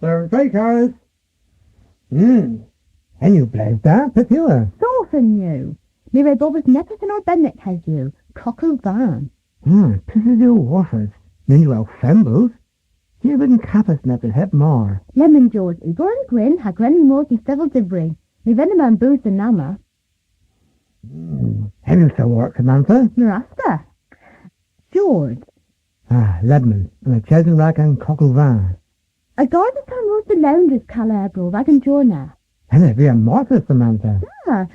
Sir, three cars. And you believe that, Petula? Saucing you. Me red Bobbers neppers and our Bennet has you. Cockle van. Tis you waffers. Then you will fembles. You wouldn't cap us neppers hep more. Lemon George, Igor and Grin, ha Granny Morty civil dibri. Me venom booze and nama. Have you so work, Samantha? Mirasta. George. Ledman, and a Chesn Rack and Cockle van. A garden town road the loungers Calabro, Wagon Jorna. And it be a mortar, Samantha.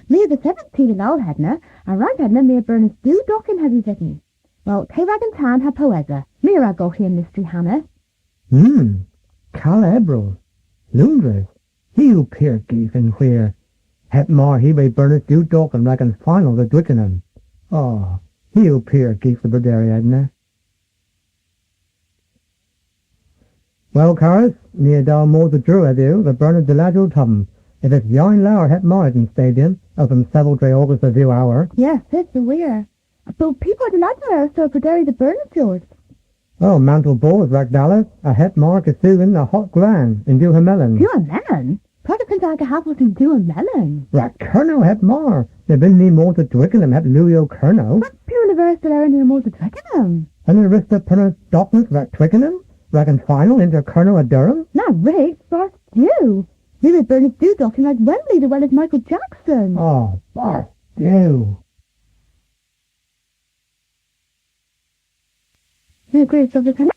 Me the 17th and all hadna, and right hadna me a Bernard's do docking have you written. Well, te Wagon Tan ha poesa. Me a go here mystery Hannah. Calabro. Lundres. He who peer geef and where. Het more he may Bernard's do docking Wagon final the Twickenham. Oh, he who peer geef the Berdary hadna. Well, Carus, near Dal more the Drew adu, the Bernard de Ladro Tubben. If it's Yon Lower het Morrison Stadium, of them several day August a few hour. Yes, it's a weir. But people are the lads are so for Derry the Bernard George. Oh, Mantle Balls, Rack Dallas, a het Mark a Susan, a hot gran, in do her melon. Do a melon? Protestants are half to do a melon. Rack Kerno het more. There been me more to Twickenham het Louis Kerno. What pure universal are in the more to Twickenham? And the rest of Penner Dockness, Rack Twickenham? Rack and final into Kerno a Durham? Not Rick, Barth you. Maybe Bernard's do docking like Wembley as well as Michael Jackson. Oh, Barth you. No great of the country.